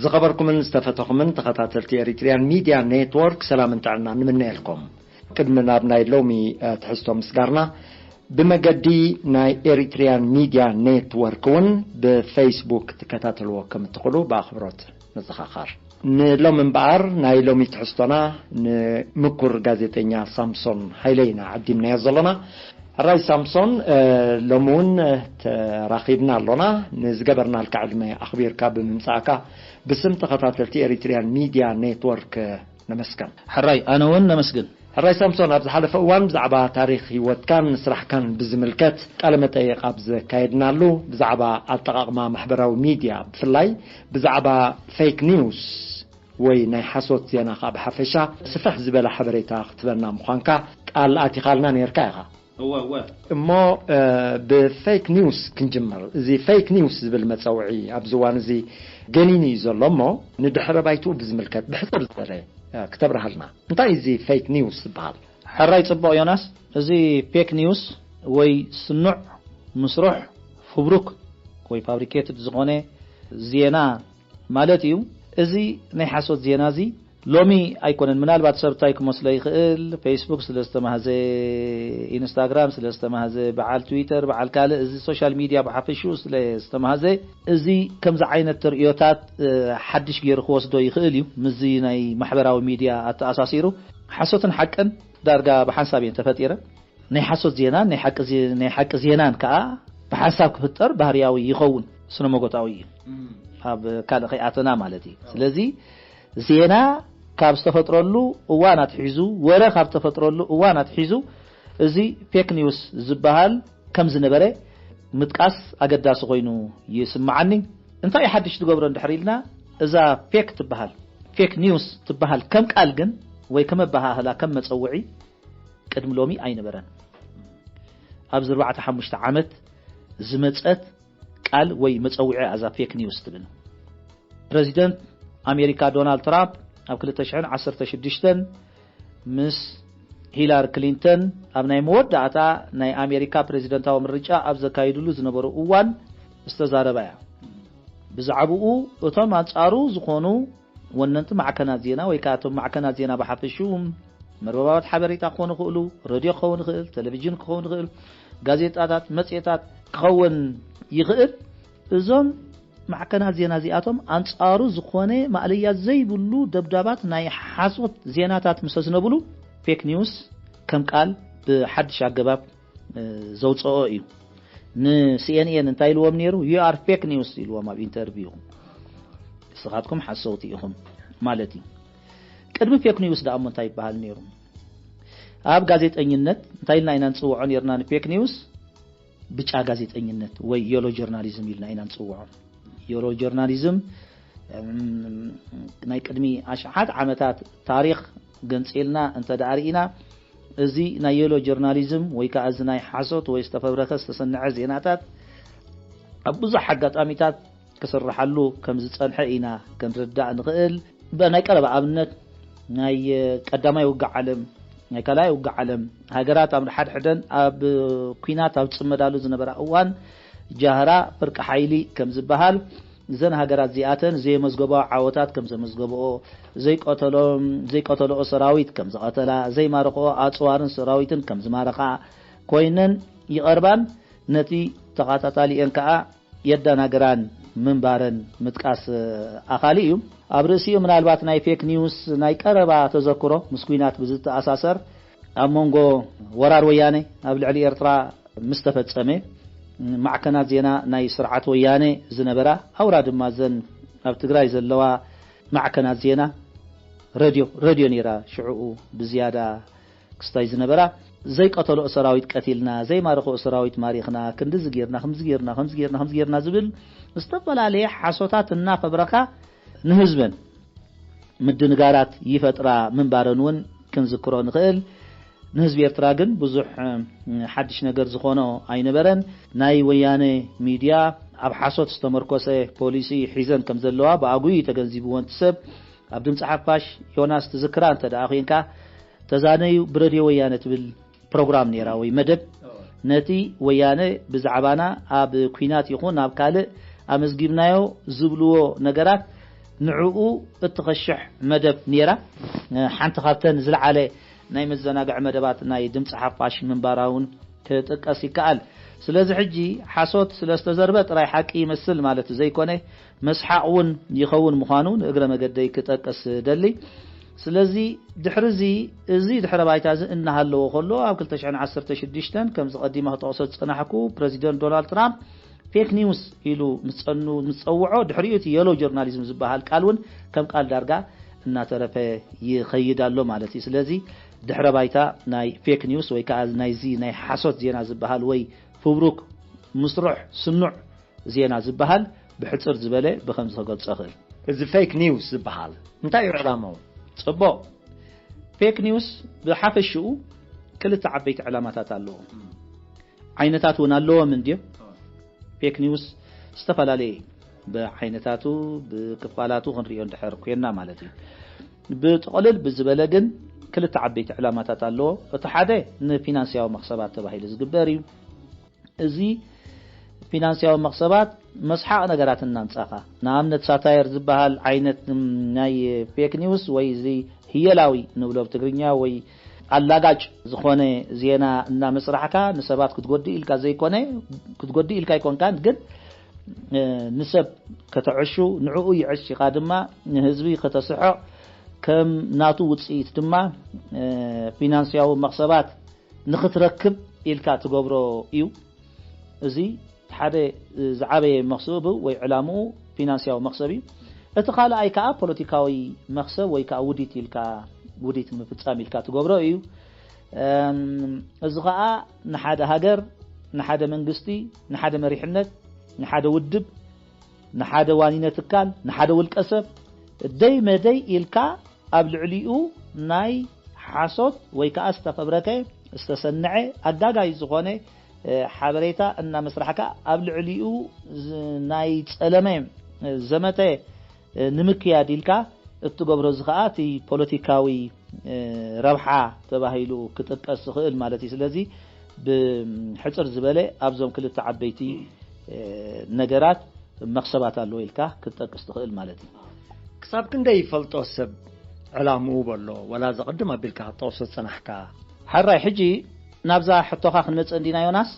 زخبركم من استفتحوا من تخطاتلتي إريتريان ميديا نيتورك سلام انتعنا نمني لكم قدمنا بناي اللومي تحسوا مسقارنا بمقدي ناي إريتريان ميديا نيتوركون بفيسبوك تكتاتلوا كم تقولوا بأخبرات نزخاخر نلوم من بعر ناي لومي تحسونا نمكر غازيتينيا سامسون هايلينا عدي من يزلنا الرئي سامسون لومون تراخيبنا لنا نزقبرنا الكعلمة أخبير كاب ممساكا بسم تخطاتلتي إريتريان ميديا نيتورك نمسكن حراي أنا وين نمسكن الرئي سامسون أبز حالة فوام بزعبا تاريخي واتكان نسرح كان بزملكات قالمة أيق أبز كايدنا له بزعبا التقاقما محبراو ميديا بفلاي بزعبا فيك نيوز وي ناي حاسوت زينا خاب حفشا سفح زبالة حبريتا اختبرنا مخانكا قال آتي قالنا نيركايغا هو ما بفيك نيوز كنجمر زي فيك نيوز بالمتسوعي أبزوان زي جنيني زلمو ندحر بايتو بزملكات بحثر زري كتبرها لنا انتاي زي فيك نيوز بحال حراي صباح يوناس زي فيك نيوز وي صنع مسروح فبروك وي فابريكيتد زغوني زينا مالتيو ازي نحاسوت زينا زي لومي ايكون منال بعد سبتايك مسلي خيل فيسبوك سلستمهزه انستغرام سلستمهزه بعال تويتر بعال كاله ازي سوشيال ميديا بحفشو سلستمهزه ازي كم ز عينت تريوتات حدش غير خوسدو يخيليو مزي ناي محبراوي ميديا اتاساسيرو حسوتن حقن دارغا بحسابين تفطيره ناي حسوت زينا ناي حق زينان كا بحساب كفطر بهرياوي يخون سنمغوتاوي اب كاله خياتنا مالتي ስለዚህ زينا كاب استفطرلو اوانات حيزو ولا كاب تفطرلو اوانات حيزو ازي فيك نيوز زبحال كم زنبره متقاس اقداس خوينو يسمعني انت اي حدش تغبر اندحريلنا اذا فيك تبحال فيك نيوز تبحال كم قال جن ወይ ከመባሃላ ከም መጽውዒ ቅድም ሎሚ ኣይነበረን ኣብ 4-5 ዓመት ዝመጸት ቃል ወይ መጽውዒ ኣዛ ፌክ ኒውስ ትብል ፕሬዚደንት أمريكا دونالد ترامب أب 2016 مس هيلاري كلينتون أب ناي مودعتا ناي أمريكا بريزيدنتاو مرجع أب زكايدلو زنبرو أوان استزاربايا بزعبو أتم أنصارو زخونو وننت معكنا زينا ويكاتم معكنا زينا بحفشوم مربوات حبريتا خون خلو راديو خون خل تلفزيون خون خل غازيتات مصيتات خون يخل إذن معكنا زينا زياتهم أنصارو زخونه ماليا زي بلو دبدابات ناي حاسوت زيناتات مسسنبلو فيك نيوز كم قال بحدش عقباب زوصو ايو ن CNN انتاي لوم نيرو يو ار فيك نيوز يلوم اب انترفيو سخاتكم حسوتيهم مالتي قدم فيك نيوز دا امنتاي بحال نيرو اب ጋዜጠኝነት እንታይልና አይናን ጽውዖ ነርና فيك نيوز ብጫ ጋዜጠኝነት ወይ የሎ ጆርናሊዝም ይልና አይናን ጽውዖ يورو جورناليزم ناي قدمي اشحات عامتات تاريخ غنصيلنا انت دارينا ازي ناي يورو جورناليزم ويكا از ناي حاسوت وي استفبركه استسنع زيناتات ابوز حاجات اميتات كسرحلو كمز صنحينا كنردا نقل بناي قلب ابنت ناي قداماي وقع علم ناي كلاي وقع علم هاجرات ام حد حدن اب كوينات اب صمدالو زنبرا اوان جهرا فرق حيلي كم زبحال زن هاجرات زياتن زي مزغبا عوتات كم زمزغبو زي قتلو سراويت كم زقتلا زي مارقو اصوارن سراويتن كم زمارقا كوينن يقربان نتي تقاتاتالي انكا يدان هاجران منبارن متقاس اخاليو ابرسيو منالبات ناي فيك نيوز ناي قربا تذكرو مسكينات بزت اساسر امونغو ورار وياني ابل علي ارترا مستفصمه معكنا زينا ناي سرعات وياني زنبرا اوراد مازن اب تግራይ ዘለዋ معكنا زينا راديو نيرا شعو بزياده كستاي زنبرا زي قتلوا سراويت قتيلنا زي مارقو سراويت ماريخنا كندز غيرنا زبل استقبالالي حسوتاتنا فبركه نهزبن مدنغارات يفطرا منبارنون كنذكرون نخيل نهزب ኤርትራ ግን ብዙሕ حدش ነገር ዝኾኖ ኣይነበረን ናይ ወያኔ ሚድያ ኣብ ሓሶት ዝተመርኮሰ ፖሊሲ ሒዘን ከም ዘለዋ ብኣጉይ ተገንዚብዎን ሰብ ኣብ ድምጽ ሓፋሽ ዮናስ ትዝክራ እንተ ደኣ ኮይንካ ተዛነዩ ብሬድዮ ወያኔ ትብል ፕሮግራም ነራ ወይ መደብ ነቲ ወያኔ ብዛዕባና ኣብ ኩናት ይኹን ኣብ ካልእ ኣመዝጊብናዮ ዝብልዎ ነገራት نعو اتخشح مدب نيرا حانت خابتن زلعالي ناي مزناقع مدبات ناي دمص حفاش من باراون كتقاسي كال سلازي حجي حاسوت سلاستزربت راي حق يمثل مالت زي كونه مسحاقون يخون مخانون اقرا مقدي كتقاس دلي سلازي دحرزي ازي دحر بايتاز ان هالو خلو اب 2016 كم قديمه توصلت صنحكو بريزيدنت دونالد ترامب فيك نيوز يلو مصنو مصوعو دحريتي يلو جورناليزم زبحال قالون كم قال دارغا እና ተረፈ ይخيدالو مالتي ስለዚህ ድሕረ ባይታ ናይ ፌክ ኒውስ ወይ ከዓ ናይ ዚ ናይ ሓሶት ዜና ዝባሃል ወይ ፍብሩክ መስሩዕ ስኑዕ ዜና ዝባሃል ብሕጽር ዝበለ ብከምዝ ተገልጸ ኽእል እዚ ፌክ ኒውስ ዝባሃል እንታይ እዩ ዕላማው ጽቡቕ ፌክ ኒውስ ብሓፈሽኡ ክልተ ዓበይቲ ዕላማታት ኣለዎ ዓይነታት ውን ኣለዎም እንዴ ፌክ ኒውስ ዝተፈላለዩ بعينتاتو بكفالاتو خنريون دحر كوينا مالتي بتقلل بزبله ግን ክልተ ዓበይቲ ዕላማታት ኣለዎ እቲ ሓደ ንፊናንስያዊ መክሰባት ተባሂሉ ዝግበርዩ እዚ ፊናንስያዊ መክሰባት መስሓቅ ነገራት እናንጻኻ ንኣብነት ሳታየር ዝባሃል ዓይነት ናይ ፌክ ኒውስ ወይ እዚ ህየላዊ ንብሎ ብትግርኛ ወይ አላጋጭ ዝኾነ ዜና እና መስራሕካ ንሰባት ክትጎዲ ኢልካ ዘይኮነ ክትጎዲ ኢልካ ይኮንካን ግን نسب كتعشو نعو يعش قادما هزبي كتسحق كم ناتو وصيت دما فينانسياو مقصبات نختركب إلكا تقبرو إيو زي حدا زعابي مقصوب وإعلامو فينانسياو مقصبي اتقال أي كا بوليتيكاوي مقصب ويكا وديت إلكا وديت مفتسام إلكا تقبرو إيو ازغاء نحادا هاجر نحادا منقستي نحادا مريحنت نحادا ودب نحادا وانينة تكال نحادا والكسب داي مداي إلكا قبل عليو ناي حاسوت ويكا استفبركي استسنعي أداقا يزغوني حابريتا أن مسرحكا قبل عليو ناي تسألمي زمتي نمكيا ديلكا التقبر زغااتي بوليتيكاوي ربحة تباهيلو كتتقس خيل مالتي سلازي بحصر زبالة أبزوم كل التعبيتي ነገራት መክሰባት አለው ኢልካ ክትጠቅስ ትኽእል ማለት እዩ ክሳብ ክንደይ ይፈልጦ ሰብ ዕላምኡ በሎ ወላ ዘቅድም አቢልካ ተወሰድ ጽናሕካ ሓራይ ሕጂ ናብዛ ሕቶኻ ክንመጽ እንዲና ዮናስ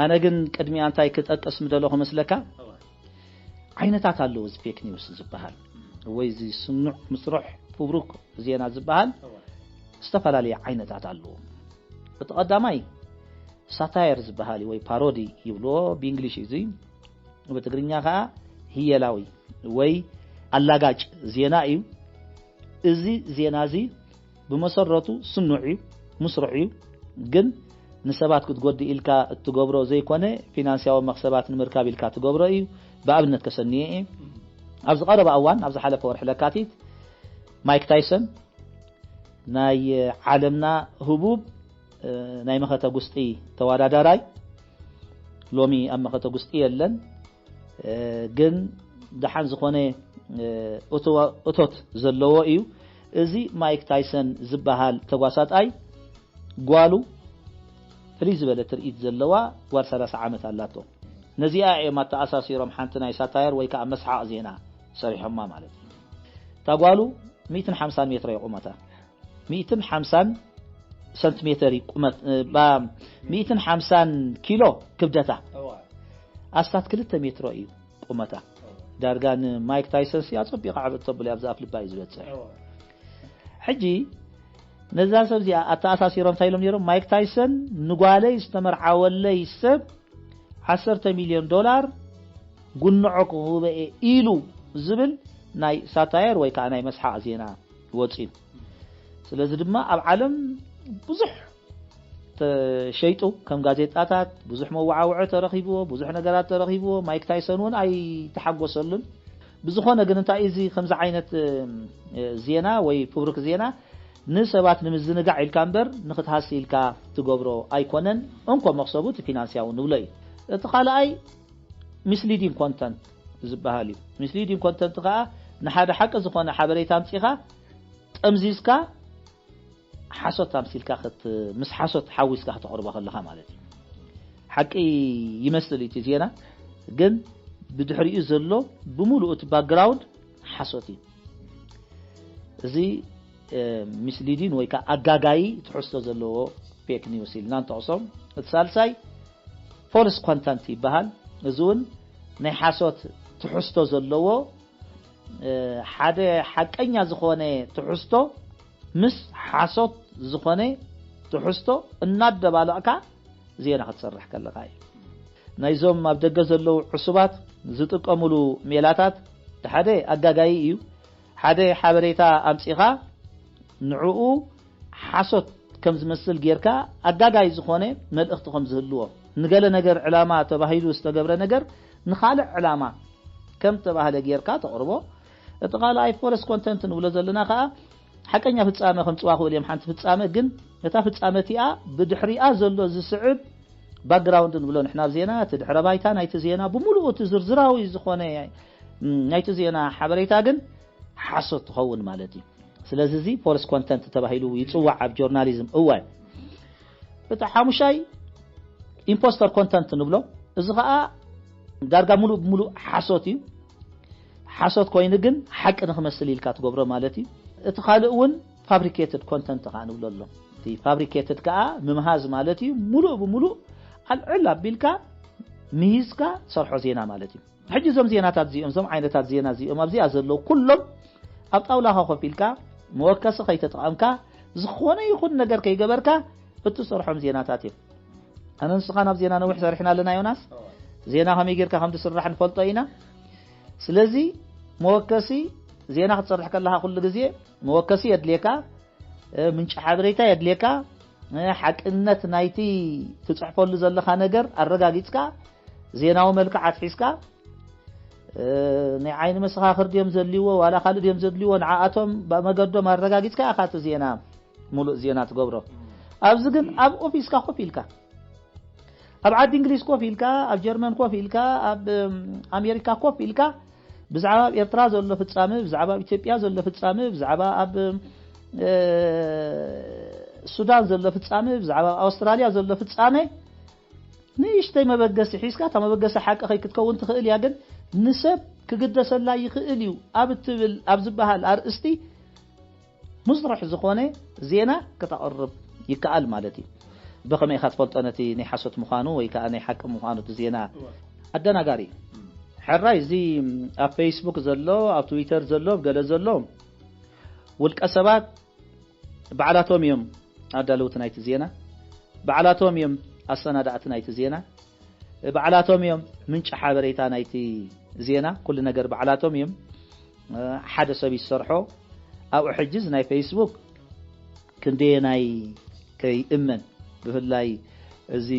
ኣነ ግን ቅድሚ አንታይ ክትጠቅስ ምደለኹ መስለካ ዓይነታት አለው እዚ ፌክ ኒውስ ዝባሃል ወይ እዚ ስኑዕ መስሩዕ ፍብሩክ ዜና ዝባሃል ዝተፈላለዩ ዓይነታት አለው ብተቀዳማይ ሳታየር ዝባሃል ወይ ፓሮዲ ይብሎ በእንግሊሽ እዚ በትግርኛ ካ ህየላዊ ወይ አላጋጭ ዜና እዩ እዚ ዜና እዚ በመሰረቱ ስኑዕ እዩ መስሩዕ እዩ ግን ንሰባት ክትጎዲ ኢልካ እትገብሮ ዘይኮነ ፊናንስያዊ መክሰባት ንምርካብ ኢልካ ትገብሮ እዩ በአብነት ከሰኒየ ኣብዚ ቀረበ እዋን ኣብዚ ሓለፈ ወርሒ ለካቲት ማይክ ታይሰን ናይ ዓለምና ህቡብ ናይ መኸተ ጉስጢ ተዋዳዳራይ ሎሚ ኣብ መኸተ ጉስጢ የለን ግን ደሓን ዝኾነ እቶት ዘለዎ እዩ እዚ ማይክ ታይሰን ዝባሃል ተጓሳጣይ ጓሉ ፍልይ ዝበለ ትርኢት ዘለዋ ጓል 30 ዓመት ኣላቶ ነዚኣ እዮም ኣተኣሳሲሮም ሓንቲ ናይ ሳታየር ወይ ከዓ መስሓቅ ዜና ሰሪሖማ ማለት እዩ ታጓሉ 150 ሜትር ይቁመታ 150 سنتيمتر قمت با 150 كيلو كبدتا أستات 3 متر أيو قمتا دارجان مايك تايسون سياصب يقعد طب لي أبزاف لبايز بيتسع حجي نزال سبزي أتأساسي رم تايلم يرم مايك تايسون نقالي استمر حوالي يسب 10 مليون دولار قلنا عقوه إيلو زبل ناي ساتاير ويكا ناي مسحق زينا وطين سلازي دما أب عالم بزح شيطو كم ጋዜጣታት ብዙሕ መዋዓውዕ ተረኺብዎ ብዙሕ ነገራት ተረኺብዎ ማይክ ታይሰን ውን ኣይ ተሓጎሰሉን ብዝኾነ ግን እንታይ እዚ ከምዛ ዓይነት ዜና ወይ ፍብሩክ ዜና ንሰባት ንምዝንጋዕ ኢልካ እምበር ንኽትሃሲ ኢልካ ትገብሮ ኣይኮነን እንኳ መክሰቡ ፊናንስያዊ ንብሎ እዩ እቲ ካልኣይ ሚስሊዲንግ ኮንተንት ዝበሃል እዩ ሚስሊዲንግ ኮንተንት ከዓ ንሓደ ሓቂ ዝኾነ ሓበሬታ ኣምፂኻ ጠምዚዝካ حاسوت تمثيلك خت مس حاسوت حويسك تقربها خلها مالتي حقي يمثل يتزينا جن بدحري زلو بملؤ باك جراوند حسوتي زي misleading ወይ ካ አጋጋይ ትሕስቶ ዘለዎ ፌክ ኒውስ ኢልና እንተቕሶም الثالثاي false content ይበሃል እዙን ናይ ሓሶት ትሕስቶ ዘለዎ ሓደ ሓቀኛ ዝኾነ ትሕስቶ ምስ ሓሶት ዝኾነ ትሕስቶ እናደባለቕካ ዜና ክትሰርሕ ከለኻ ናይዞም ኣብ ደገ ዘለዉ ዕሱባት ዝጥቀሙሉ ሜላታት ሓደ አጋጋይ እዩ ሓደ ሓበሬታ ኣምፂኻ ንዕኡ ሓሶት ከም ዝመስል ጌርካ አጋጋይ ዝኾነ መልእኽቲ ከም ዝህልዎ ንገለ ነገር ዕላማ ተባሂሉ ዝተገብረ ነገር ንኻልእ ዕላማ ከም ተባህለ ጌርካ ተቕርቦ እቲ ኻልኣይ ፎልስ ኮንተንት ንብሎ ዘለና ከዓ ሓቀኛ ፍጻመ ከም ጽዋኽ ወልዮም ሓንቲ ፍጻመ ግን እታ ፍጻመቲኣ ብድሕሪኣ ዘሎ ዝስዕብ ባክግራውንድ ንብሎ ንሕና ዜና ትድሕረ ባይታ ናይቲ ዜና ብሙሉእ እቲ ዝርዝራዊ ዝኾነ ናይቲ ዜና ሓበሬታ ግን ሓሶት ትኸውን ማለት እዩ ስለዚ እዚ ፎልስ ኮንተንት ተባሂሉ ይጽዋዕ ኣብ ጆርናሊዝም እዋን እቲ ሓሙሻይ ኢምፖስተር ኮንተንት ንብሎ እዚ ከዓ ዳርጋ ሙሉእ ሓሶት እዩ ሓሶት ኮይኑ ግን ሓቂ ንኽመስል ኢልካ ትገብሮ ማለት እዩ እቲ ካልእ እውን ፋብሪኬትድ ኮንተንት ከዓ ንብሎ ኣሎ እቲ ፋብሪኬትድ ከዓ ምምሃዝ ማለት እዩ ሙሉእ አልዕል ኣቢልካ ምሂዝካ ሰርሖ ዜና ማለት እዩ ሕጂ ዞም ዜናታት እዚኦም ዞም ዓይነታት ዜና እዚኦም ኣብዚኣ ዘለዉ ኩሎም ኣብ ጣውላኻ ኮፍ ኢልካ መወከሲ ከይተጠቐምካ ዝኾነ ይኹን ነገር ከይገበርካ እትሰርሖም ዜናታት እዮም ኣነ ንስኻ ናብ ዜና ነዊሕ ሰሪሕና ኣለና ዮናስ ዜና ከመይ ጌርካ ከም ትስራሕ ንፈልጦ ኢና ስለዚ መወከሲ ዜና ክትሰርሕ ከለኻ ኩሉ ግዜ መወከሲ የድልየካ ምንጭ ሓበሬታ የድልየካ ሓቅነት ናይቲ ትጽሕፈሉ ዘለኻ ነገር ኣረጋጊጽካ ዜናዊ መልክዕ ኣትሒዝካ ናይ ዓይኒ መሰኻኽር ድዮም ዘድልይዎ ዋላ ካልእ ድዮም ዘድልይዎ ንዓኣቶም መገዶም ኣረጋጊጽካ ኢኻ እቲ ዜና ሙሉእ ዜና ትገብሮ ኣብዚ ግን ኣብ ኦፊስካ ኮፍ ኢልካ ኣብ ዓዲ እንግሊዝ ኮፍ ኢልካ ኣብ ጀርመን ኮፍ ኢልካ ኣብ ኣሜሪካ ኮፍ ኢልካ ብዛዕባ ኤርትራ ዘሎ ፍጻመ ብዛዕባ ኢትዮጵያ ዘሎ ፍጻመ ብዛዕባ ኣብ ሱዳን ዘሎ ፍጻመ ብዛዕባ ኣውስትራልያ ዘሎ ፍጻመ ንእሽተይ መበገሲ ሒዝካ እታ መበገሲ ሓቂ ከይክትከውን ትኽእል እያ ግን ንሰብ ክግደሰላ ይኽእል እዩ ኣብ እትብል ኣብ ዝበሃል ኣርእስቲ ሙስርሕ ዝኾነ ዜና ከተቕርብ ይከኣል ማለት እዩ ብኸመይ ኢኻ ትፈልጦ ነቲ ናይ ሓሶት ምዃኑ ወይ ከዓ ናይ ሓቂ ምዃኑ እቲ ዜና ኣደናጋሪ ሕራይ እዚ ኣብ ፌስቡክ ዘሎ ኣብ ትዊተር ዘሎ ገለ ዘሎ ውልቀ ሰባት በዓላቶም እዮም ኣዳለውቲ ናይቲ ዜና በዓላቶም እዮም ኣሰናዳእቲ ናይቲ ዜና በዓላቶም እዮም ምንጭ ሓበሬታ ናይቲ ዜና ኩሉ ነገር በዓላቶም እዮም ሓደ ሰብ ይሰርሖ ኣብኡ ሕጅዝ ናይ ፌስቡክ ክንደየ ናይ ከይእመን ብፍላይ እዚ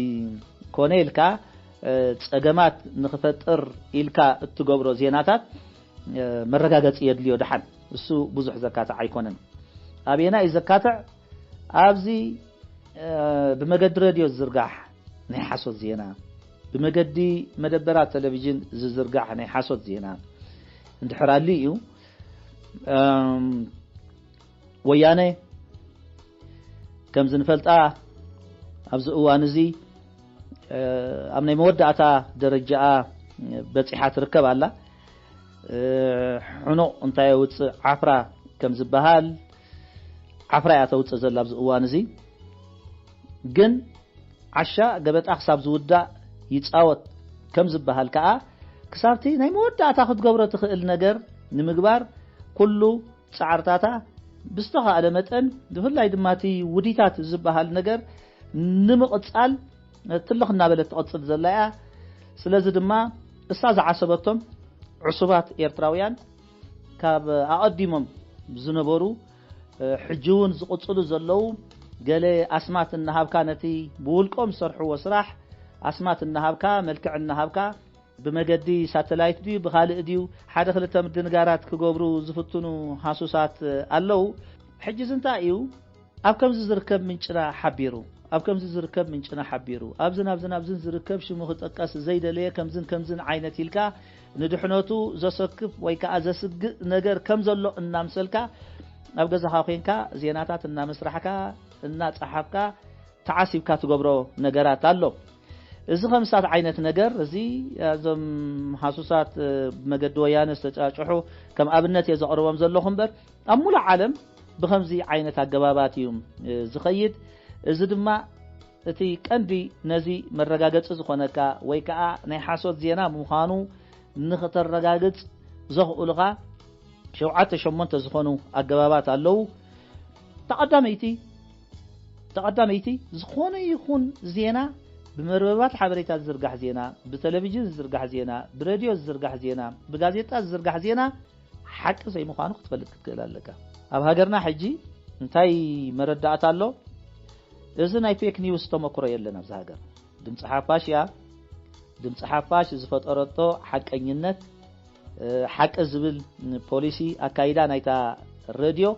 ኮነ ኢልካ ፀገማት ንኽፈጥር ኢልካ እትገብሮ ዜናታት መረጋገፂ የድልዮ ድሓን እሱ ብዙሕ ዘካትዕ ኣይኮነን ኣብየና እዩ ዘካትዕ ኣብዚ ብመገዲ ሬድዮ ዝዝርጋሕ ናይ ሓሶት ዜና ብመገዲ መደበራት ቴሌቪዥን ዝዝርጋሕ ናይ ሓሶት ዜና እንድሕራሊ እዩ ወያነ ከም ዝንፈልጣ ኣብዚ እዋን እዚ ኣብ ናይ መወዳእታ ደረጃኣ በፂሓ ትርከብ ኣላ ሕኑቕ እንታይ ውፅእ ዓፍራ ከም ዝበሃል ዓፍራ እያ ተውፅእ ዘላ ኣብዚ እዋን እዚ ግን ዓሻ ገበጣ ክሳብ ዝውዳእ ይፃወት ከም ዝበሃል ከዓ ክሳብቲ ናይ መወዳእታ ክትገብሮ ትኽእል ነገር ንምግባር ኩሉ ፃዕርታታ ብዝተኻእለ መጠን ብፍላይ ድማ እቲ ውዲታት ዝበሃል ነገር ንምቕፃል ትልኽ እናበለት ትቐፅል ዘላ እያ ስለዚ ድማ እሳ ዝዓሰበቶም ዕሱባት ኤርትራውያን ካብ ኣቐዲሞም ዝነበሩ ሕጂ እውን ዝቕፅሉ ዘለው ገለ ኣስማት እናሃብካ ነቲ ብውልቆም ዝሰርሕዎ ስራሕ ኣስማት እናሃብካ መልክዕ እናሃብካ ብመገዲ ሳተላይት ድዩ ብኻልእ ድዩ ሓደ ክልተ ምድንጋራት ክገብሩ ዝፍትኑ ሃሱሳት ኣለው ሕጂ እንታይ እዩ ኣብ ከምዚ ዝርከብ ምንጭና ሓቢሩ ኣብ ከምዚ ዝርከብ ምንጭና ሓቢሩ ኣብዝን ዝርከብ ሽሙ ክጠቀስ ዘይደለየ ከምዝን ዓይነት ኢልካ ንድሕነቱ ዘሰክፍ ወይ ከዓ ዘስግእ ነገር ከም ዘሎ እናምሰልካ ኣብ ገዛኻ ኮንካ ዜናታት እናመስራሕካ እናፀሓፍካ ተዓሲብካ ትገብሮ ነገራት ኣሎ እዚ خمسات عينت ነገር እዚ እዞም حاسوسات بمجد ويان استጫጭሑ ከም ኣብነት የዘقربም ዘለኹም በር ኣብ ሙሉ ዓለም بخمسي عينت አገባባት እዮም ዝኸይድ እዚ ድማ እቲ ቀንዲ ነዚ መረጋገጽ ዝኾነካ ወይ ከዓ ናይ ሓሶት ዜና ምዃኑ ንኽተረጋግጽ ዘኽኡልኻ 7-8 ዝኾኑ አገባባት ኣለው ተቀዳመይቲ ዝኾነ ይኹን ዜና بمرببات حبريتات زرقح زينا بتلفزيون زرقح زينا براديو زرقح زينا بغازيطات زرقح زينا حق زي مخانو تفلت كلالك اب هاجرنا حجي انتي مردات الله اذا ناي فيك نيوز تمكر يلنا في هاجر دمص حافاش زفطرطو حقኝነት حق زبل بوليسي اكايدا نايتا راديو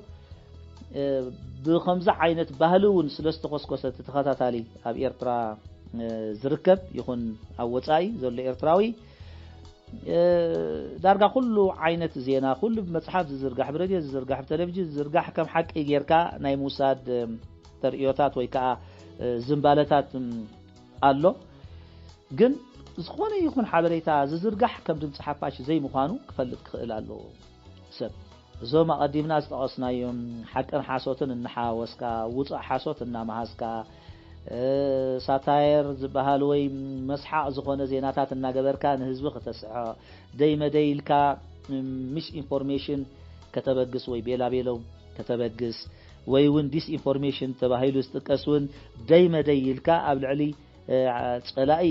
بخمسه عينت ባህሉን ስለስተቆስቆሰት ተኸታታሊ ኣብ ኤርትራ ዝርከብ ይኹን ኣወጻይ ዘሎ ኤርትራዊ ዳርጋ ኩሉ ዓይነት ዜና ኩሉ መጽሓፍ ዝዝርጋሕ ብሬድዮ ዝዝርጋሕ ቴሌቪዥን ዝዝርጋሕ ከም ሓቂ ጌርካ ናይ ሙሳድ ተርእዮታት ወይ ከዓ ዝምባለታት ኣሎ ግን ዝኾነ ይኹን ሓበሬታ ዝዝርጋሕ ከም ድምጽ ሓፋሽ ዘይምዃኑ ክፈልጥ ክእል ኣሎ ሰብ እዞም ኣቀዲምና ዝጠቐስናዮም ሓቅን ሓሶትን እንሓወስካ ውፅእ ሓሶት እናማሃስካ ሳታየር ዝበሃል ወይ መስሓቅ ዝኾነ ዜናታት እናገበርካ ንህዝቢ ከተስዖ ደይመደይልካ ሚስ ኢንፎርሜሽን ከተበግስ ወይ ቤላቤሎ ከተበግስ ወይ ውን ዲስ ኢንፎርሜሽን ተባሂሉ ዝጥቀስውን ደይመደይልካ ኣብ ልዕሊ ጸላኢ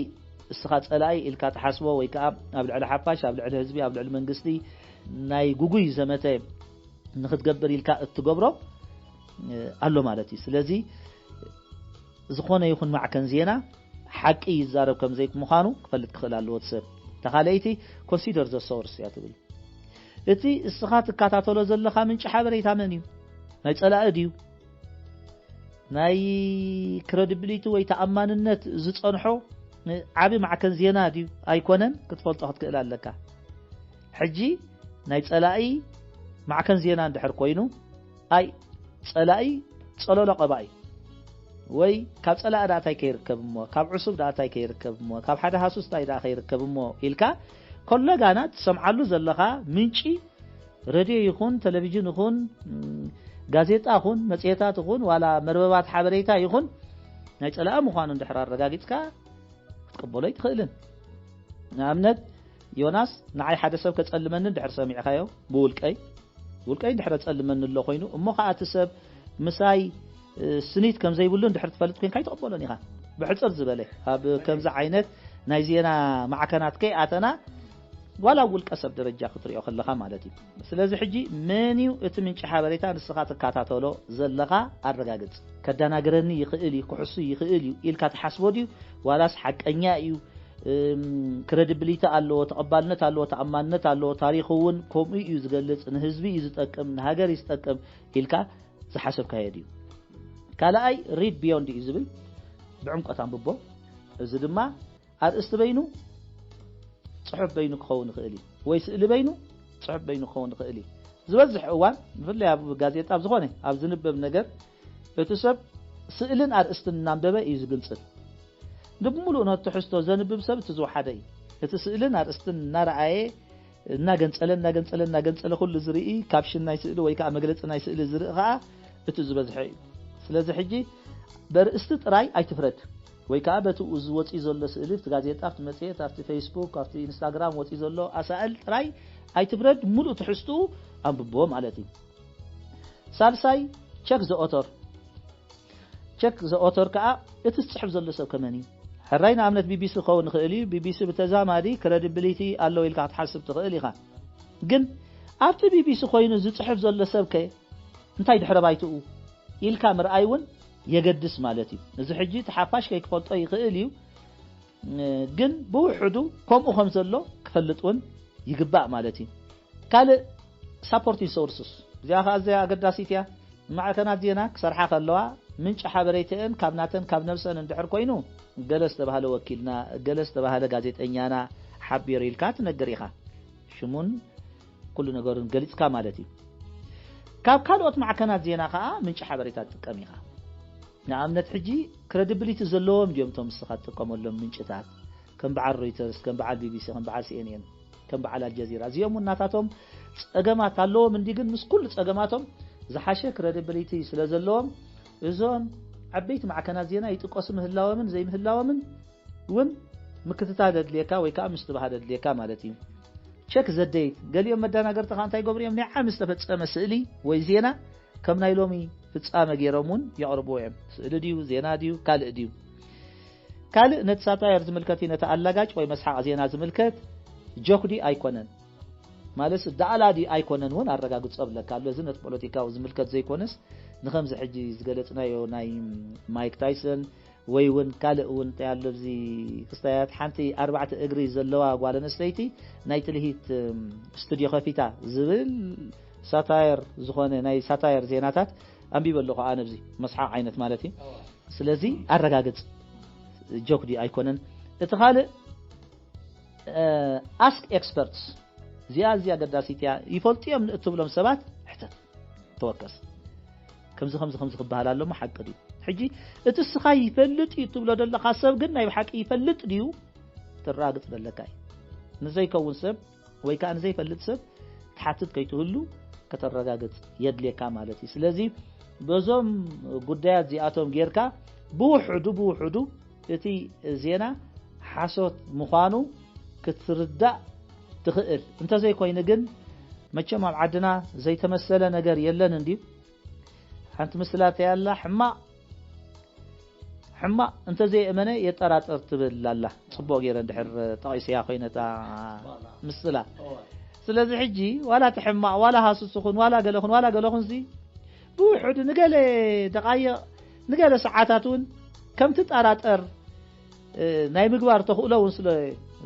እስኻ ጸላኢ ኢልካ ተሓስቦ ወይ ከዓ ኣብ ልዕሊ ሓፋሽ ኣብ ልዕሊ ህዝቢ ኣብ ልዕሊ መንግስቲ ናይ ጉጉይ ዘመተ ንኽትገብር ኢልካ እትገብሮ ኣሎ ማለት እዩ ስለዚ ዝኾነ ይኹን ማዕከን ዜና ሓቂ ይዛረብ ከም ዘይት ምዃኑ ክፈልጥ ክኽእል ኣለዎ ሰብ ተኻለይቲ ኮንሲደር ዘ ሶርስ ያ ትብል እቲ እስኻ ትከታተሎ ዘለኻ ምንጭ ሓበሬታ መን እዩ ናይ ጸላኢ ድዩ ናይ ክሬዲቢሊቲ ወይ ተኣማንነት ዝጸንሖ ዓቢ ማዕከን ዜና ድዩ ኣይኮነን ክትፈልጦ ክትክእል ኣለካ ሕጂ ናይ ጸላኢ ማዕከን ዜና እንድሕር ኮይኑ ኣይ ጸላኢ ጸለሎ ቀባኢ ወይ ካብ ጸላኢ ዳታይ ከይርከብ ሞ ካብ ዕሱብ ዳታይ ከይርከብ ሞ ካብ ሓደ ሃሱስ ዳታይ ከይርከብ ሞ ኢልካ ኮለጋና ትሰምዓሉ ዘለኻ ምንጪ ሬድዮ ይኹን ቴሌቪዥን ይኹን ጋዜጣ ይኹን መጽሔታት ይኹን ዋላ መርበባት ሓበሬታ ይኹን ናይ ጸላኢ ምዃኑ እንድሕር ኣረጋጊጽካ ክትቀበሎ ይትኽእልን ንኣብነት ዮናስ ንዓይ ሓደ ሰብ ከጸልመኒ እንድሕር ሰሚዕኻዮ ብውልቀይ እንድሕር ጸልመኒ ኣሎ ኮይኑ እሞ ከዓ እቲ ሰብ ምሳይ ስኒት ከም ዘይብሉ እንድሕር ትፈልጥ ኮይንካ ይተቀበሎን ኢኻ ብሕጽር ዝበለ ኣብ ከምዛ ዓይነት ናይ ዜና ማዕከናት ከይ ኣተና ዋላ ውልቀ ሰብ ደረጃ ክትሪኦ ከለኻ ማለት እዩ ስለዚ ሕጂ መንዩ እቲ ምንጭ ሓበሬታ ንስኻ ትከታተሎ ዘለኻ ኣረጋግጽ ከዳናገረኒ ይኽእል እዩ ክሕሱ ይኽእል እዩ ኢልካ ተሓስቦ ድዩ ዋላስ ሓቀኛ እዩ ክሬዲቢሊቲ ኣለዎ ተቐባልነት ኣለዎ ተኣማንነት ኣለዎ ታሪኹ እውን ከምኡ እዩ ዝገልጽ ንህዝቢ እዩ ዝጠቅም ንሃገር እዩ ዝጠቅም ኢልካ ዝሓሰብካ እዩ ካልኣይ ሪድ ቢዮንድ እዩ ዝብል ብዕምቆት አንብቦ እዚ ድማ ኣርእስቲ በይኑ ጽሑፍ በይኑ ክኸውን ይኽእል እዩ ወይ ስእሊ በይኑ ጽሑፍ በይኑ ክኸውን ይኽእል እዩ ዝበዝሕ እዋን ብፍላይ ኣብ ጋዜጣ ኣብ ዝኾነ ኣብ ዝንበብ ነገር እቲ ሰብ ስእልን ኣርእስትን እናንበበ እዩ ዝግልጽል ንብሙሉእ ነትሕዝቶ ዘንብብ ሰብ እቲ ዝወሓደ እዩ እቲ ስእልን ኣርእስትን እናረኣየ እናገንጸለ ኩሉ ዝርኢ ካፕሽን ናይ ስእሊ ወይ ከዓ መግለጺ ናይ ስእሊ ዝርኢ ከዓ እቲ ዝበዝሕ እዩ ስለዚ ሕጂ በርእስቲ ጥራይ ኣይትፍረድ ወይ ከዓ በቲ ዝወፂ ዘሎ ስእሊ ኣብቲ ጋዜጣ ኣብቲ መጽሔት ኣብቲ ፌስቡክ ኣብቲ ኢንስታግራም ወፂ ዘሎ ኣሳእል ጥራይ ኣይትፍረድ ሙሉእ ትሕዝቱ አንብቦ ማለት እዩ ሳልሳይ ቸክ ዘ ኦተር ከዓ እቲ ጽሑፍ ዘሎ ሰብ ከመን እዩ ሕራይ ንኣብነት ቢቢሲ ክኸውን ይኽእል እዩ ቢቢሲ ብተዛማዲ ክሬዲቢሊቲ ኣለዎ ኢልካ ክትሓስብ ትኽእል ኢኻ ግን ኣብቲ ቢቢሲ ኮይኑ ዝጽሑፍ ዘሎ ሰብ ከ እንታይ ድሕረ ባይትኡ ኢልካ ምርኣይ እውን የገድስ ማለት እዩ እዚ ሕጂ ተሓፋሽ ከይክፈልጦ ይኽእል እዩ ግን ብውሕዱ ከምኡ ከም ዘሎ ክፈልጥ እውን ይግባእ ማለት እዩ ካልእ ሳፖርቲንግ ሶርስስ እዚኣ ከዓ እዚኣ ኣገዳሲት እያ ማዕከናት ዜና ክሰርሓ ከለዋ ምንጭ ሓበሬታን ካብ ናተን ካብ ነብሰን እንድሕር ኮይኑ ገለ ዝተባሃለ ወኪልና ገለ ዝተባሃለ ጋዜጠኛና ሓቢር ኢልካ ትነግር ኢኻ ሽሙን ኩሉ ነገርን ገሊጽካ ማለት እዩ ካብ ካልኦት ማዕከናት ዜና ከዓ ምንጭ ሓበሬታ ትጥቀም ኢኻ ንኣብነት ሕጂ ክሬዲቢሊቲ ዘለዎም ድዮም ቶም ስኻት ተቆመሎም ምንጭታት ከም በዓል ሮይተርስ ከም በዓል ቢቢሲ ከም በዓል ሲኤንኤን ከም በዓል አልጀዚራ እዚኦም እናታቶም ጸገማት ኣለዎም እንዲ ግን ምስ ኩሉ ጸገማቶም ዝሓሸ ክሬዲቢሊቲ ስለ ዘለዎም እዞም ዓበይቲ ማዕከናት ዜና ይጥቀሱ ምህላዎምን ዘይምህላዎምን ውን ምክትታል ደድልየካ ወይ ከዓ ምስትባሃደ ደድልየካ ማለት እዩ ቸክ ዘደይት ገሊኦም መዳናገርታ እንታይ ገብርዮም ናይ ዓመት ተፈጸመ ስእሊ ወይ ዜና ከም ናይ ሎሚ ፍጻመ ገይሮምን ያቅርቡ እዮም ስእሊ ዲዩ ዜና ዲዩ ካልእ ዲዩ ካልእ ነተሳታየር ዝምልከት ነታ አላጋጭ ወይ መስሓቅ ዜና ዝምልከት ጆክዲ ኣይኮነን ማለት ዳዕላዲ ኣይኮነን ውን አረጋግጾ ብለካ ኣሎ ዝነት ፖለቲካው ዝምልከት ዘይኮነስ ንኸምዚ ሕጂ ዝገለጽናዮ ናይ ማይክ ታይሰን ወይ ውን ካልእ ውን ያለብዚ ክስታያት ሓንቲ 4 እግሪ ዘለዋ ጓል ኣንስተይቲ ናይ ትልሂት ስቱዲዮ ከፊታ ዝብል ሳታየር ዝኾነ ናይ ሳታየር ዜናታት አንቢበለኹ ኣነብዚ መስሓቅ ዓይነት ማለት እዩ ስለዚ አረጋግጽ ጆክዲ ኣይኮነን እቲ ካልእ ask experts زيا قداسيتيا يفلطيهم نتبلهم سبات حتى توكس كمز خبال الله ما حق دي حجي اتسخا يفلط يتبلو دل خاصب ግን ናይ حق يفلط ديو تراغط دلكاي نزي كون سب ወይ كان زي يفلط سب تحتت كيتهሉ ከተረጋግጥ የድልካ ማለት እዩ ስለዚህ በዞም ጉዳያት ዚአቶም ጌርካ ብውሕዱ እቲ ዜና ሓሶት ምዃኑ ክትርዳእ ትኽእል እንተ ዘይ ኮይኑ ግን መቸም ኣብ ዓድና ዘይተመሰለ ነገር የለን እንዲ ሓንቲ ምስላት ያላ ሕማ እንተ ዘይ እመነ የጠራጠር ትብላላ ጽቦ ጌረ እንድሕር ጠቂስያ ኮይነታ ምስላ ስለዚህ ሕጂ ዋላ ተሕማ ዋላ ሃሱስኹን ዋላ ገለኹን ዚ ብውሕድ ንገለ ደቃይቕ ንገለ ሰዓታቱን ከም ትጠራጠር ናይ ምግባር ተኽእሎውን ስለ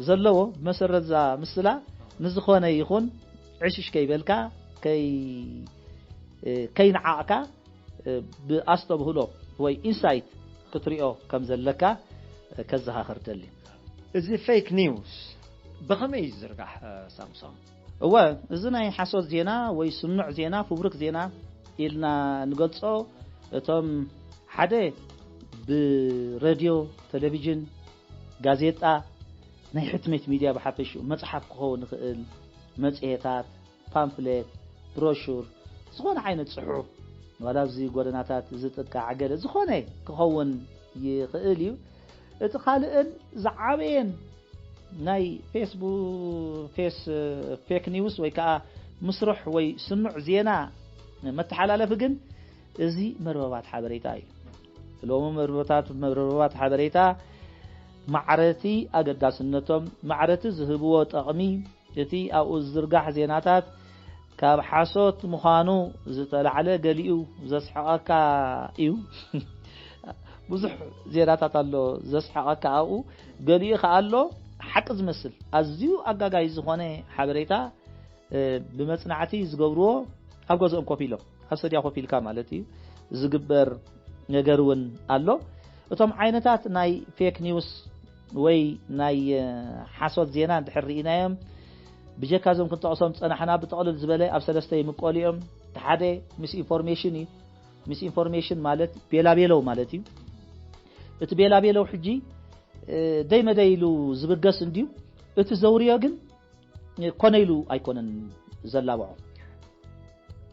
ዘለዎ መሰረት ዛ ምስላ ንዝኾነ ይኹን ዕሽሽ ከይበልካ ከይንዓቕካ ብኣስተብህሎ ወይ ኢንሳይት ክትሪኦ ከም ዘለካ ከዘኻኽር ደሊ እዚ ፌክ ኒውስ ብኸመይ ይዝርጋሕ ሳምሶን እወ እዚ ናይ ሓሶት ዜና ወይ ስኑዕ ዜና ፍብርክ ዜና ኢልና ንገልጾ እቶም ሓደ ብሬድዮ ቴሌቪዥን ጋዜጣ ናይ ሕትመት ሚድያ ብሓፈሽ መጽሓፍ ክኸውን ይኽእል መጽሔታት ፓምፍሌት ብሮሹር ዝኾነ ዓይነት ጽሑፍ ወላብዚ ጎደናታት ዝጥቃዕ ገለ ዝኾነ ክኸውን ይኽእል እዩ እቲ ካልእን ዝዓበየን ናይ ፌክ ኒውስ ወይ ከዓ ምስሩሕ ወይ ስኑዕ ዜና መተሓላለፍ ግን እዚ መርበባት ሓበሬታ እዩ ሎሚ መርበባት ሓበሬታ ማዕረቲ ኣገዳስነቶም ማዕረቲ ዝህብዎ ጠቕሚ እቲ ኣብኡ ዝርጋሕ ዜናታት ካብ ሓሶት ምዃኑ ዝተላዕለ ገሊኡ ዘስሐቐካ እዩ ብዙሕ ዜናታት ኣሎ ዘስሐቐካ ኣብኡ ገሊኡ ከኣሎ ሓቂ ዝመስል ኣዝዩ ኣጋጋይ ዝኾነ ሓበሬታ ብመጽናዕቲ ዝገብርዎ ኣብ ገዝኦም ኮፍ ኢሎም ኣብ ሰድያ ኮፍ ኢልካ ማለት እዩ ዝግበር ነገር እውን ኣሎ እቶም ዓይነታት ናይ ፌክ ኒውስ ወይ ናይ ሓሶት ዜና እንድሕርኢናዮም ብጀካዞም ክንጠቕሶም ፀናሕና ብጠቕልል ዝበለ ኣብ ሰለስተ ይምቀሉ እዮም ሓደ ሚስ ኢንፎርሜሽን እዩ ሚስ ኢንፎርሜሽን ማለት ቤላቤለው ማለት እዩ እቲ ቤላቤለው ሕጂ ደይመደይሉ ዝብገስ እንዲዩ እቲ ዘውርዮ ግን ኮነይሉ ኣይኮነን ዘላብዖ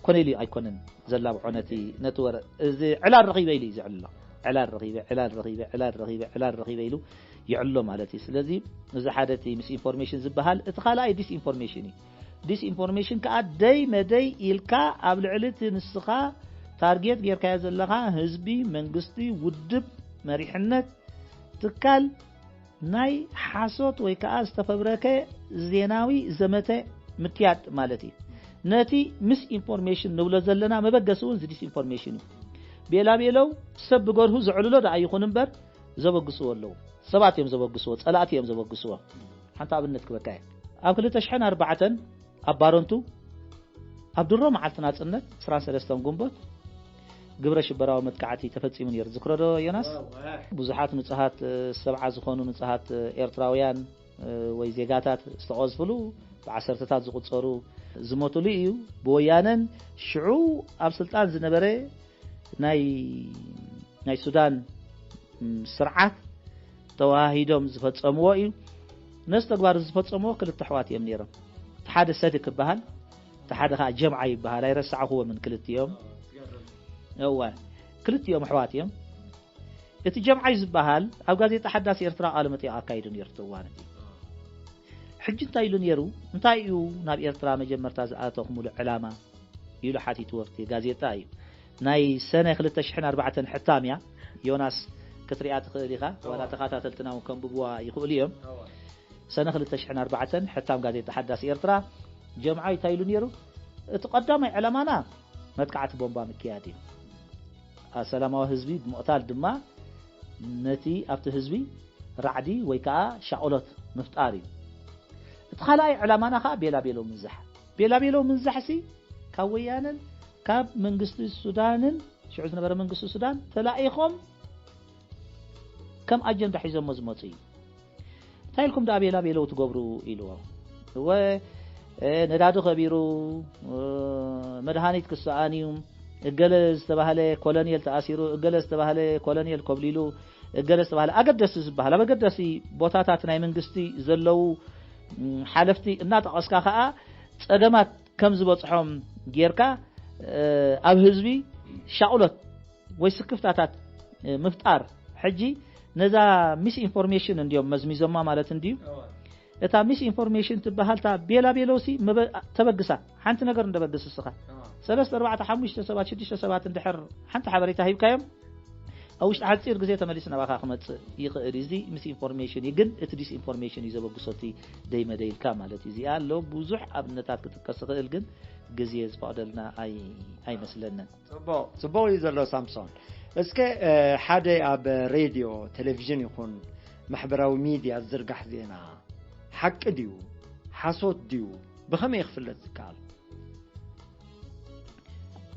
ኮነይሉ ኣይኮነን ዘላብዖ ነቲ ወረ እዚ ዕላል ረኺበ ኢሉ ዝዕሎ ዕላል ረኺበ ኢሉ ይዕሎ ማለት እዩ ስለዚ እዚ ሓደ እቲ ሚስ ኢንፎርሜሽን ዝበሃል እቲ ካልኣይ ዲስ ኢንፎርሜሽን እዩ ዲስ ኢንፎርሜሽን ከዓ ደይ መደይ ኢልካ ኣብ ልዕሊ እቲ ንስኻ ታርጌት ጌርካዮ ዘለኻ ህዝቢ መንግስቲ ውድብ መሪሕነት ትካል ናይ ሓሶት ወይ ከዓ ዝተፈብረከ ዜናዊ ዘመተ ምትያድ ማለት እዩ ነቲ ሚስ ኢንፎርሜሽን ንብሎ ዘለና መበገሱ እዚ ዲስ ኢንፎርሜሽን እዩ ቤላቤለው ሰብ ገርሁ ዝዕልሎ ዳ ኣይኹን እምበር ዘበግስዎ ኣለዉ ሰባት እዮም ዘበግስዎ ጸላእቲ እዮም ዘበግስዎ ሓንቲ ኣብነት ክበካየ ኣብ 2004 ኣብ ባሮንቱ ኣብ ድሮ መዓልቲ ናጽነት 23 ግንቦት ግብረ ሽበራዊ መጥቃዕቲ ተፈጺሙ ነይሩ ዝክረዶ ዮናስ ብዙሓት ንጹሃት ሰብዓ ዝኾኑ ንጹሃት ኤርትራውያን ወይ ዜጋታት ዝተቆዝፍሉ ብዓሰርተታት ዝቁጸሩ ዝሞቱሉ እዩ ብወያነን ሽዑ ኣብ ስልጣን ዝነበረ ናይ ናይ ሱዳን ስርዓት ተዋሂዶም ዝፈጸምዎ እዩ ነስ ተግባር ዝፈጸምዎ ክልተ ሕዋት እዮም ነይሮም ሓደ ሰድክ ይበሃል ተሓደ ኻ ጀምዓ ይበሃል ኣይረሳዕኽዎ ምን ክልቲኦም እዋ ክልቲኦም ሕዋት እዮም እቲ ጀምዓይ ዝበሃል ኣብ ጋዜጣ ሓዳስ ኤርትራ ቃለ መጠይቅ ኣካይዱ ነይሩ ተዋነቲ ሕጂ እንታይ ኢሉ ነይሩ እንታይ እዩ ናብ ኤርትራ መጀመርታ ዝኣተኹምሉ ዕላማ ኢሉ ሓቲቱ ወፍቲ ጋዜጣ እዩ ናይ ሰነ 2004 ሕታምያ ዮናስ ክትሪኣ ትኽእል ኢኻ ወላ ተኸታተልትና ከንብብዋ ይኽእሉ እዮም ሰነ 2004 ሕታም ጋዜጣ ሓዳስ ኤርትራ ጀምዓይ እንታይ ኢሉ ነይሩ እቲ ቀዳማይ ዕላማና መጥቃዕቲ ቦምባ ምክያድ እዩ ሰላማዊ ህዝቢ ብምቕታል ድማ ነቲ ኣብቲ ህዝቢ ራዕዲ ወይ ከዓ ሻቆሎት ምፍጣር እዩ እቲ ካልኣይ ዕላማና ከዓ ቤላቤሎ ምንዛሕ ሲ ካብ ወያነን ካብ መንግስቲ ሱዳንን ሽዑ ዝነበረ መንግስቲ ሱዳን ተላኢኾም ከም ኣጀንዳ ሒዞም ዝመፁ እዩ እንታይ ኢልኩም ዳ ቤላቤሎ ትገብሩ ኢልዎ ነዳዱ ከቢሩ መድሃኒት ክሰኣንዩ እገለ ዝተባህለ ኮሎኔል ተኣሲሩ እገለ ዝተባህለ ኮሎኔል ኮብሊሉ እገለ ዝተባህለ ኣገደሲ ዝበሃል ኣብ ኣገደሲ ቦታታት ናይ መንግስቲ ዘለው ሓለፍቲ እናጠቐስካ ከዓ ፀገማት ከም ዝበፅሖም ጌርካ ኣብ ህዝቢ ሻቁሎት ወይ ስክፍታታት ምፍጣር ሕጂ ነዛ ሚስ ኢንፎርሜሽን እንዲዮም መዝሚዞማ ማለት እንዲዩ እታ ሚስ ኢንፎርሜሽን ትበሃልታ ቤላቤሎሲ ተበግሳ ሓንቲ ነገር እንደበግስ እስኻ 3 4 5 7 6 7 እንድሕር ሓንቲ ሓበሬታ ሂብካዮም ኣብ ውሽጢ ሓፂር ግዜ ተመሊስና ባኻ ክመፅእ ይኽእል እዚ ሚስ ኢንፎርሜሽን ግን እቲ ዲስ ኢንፎርሜሽን እዩ ዘበግሶቲ ደይመደይልካ ማለት እዩ እዚኣ ኣሎ ብዙሕ ኣብነታት ክትጥቀስ ክእል ግን ግዜ ዝፈቅደልና ኣይመስለንን ጽቡቕ እዩ ዘሎ ሳምሶን እስከ ሓደ ኣብ ሬድዮ ቴሌቪዥን ይኹን ማሕበራዊ ሚድያ ዝርጋሕ ዜና ሓቂ ድዩ ሓሶት ድዩ ብኸመይ ክፍለጥ ዝከኣል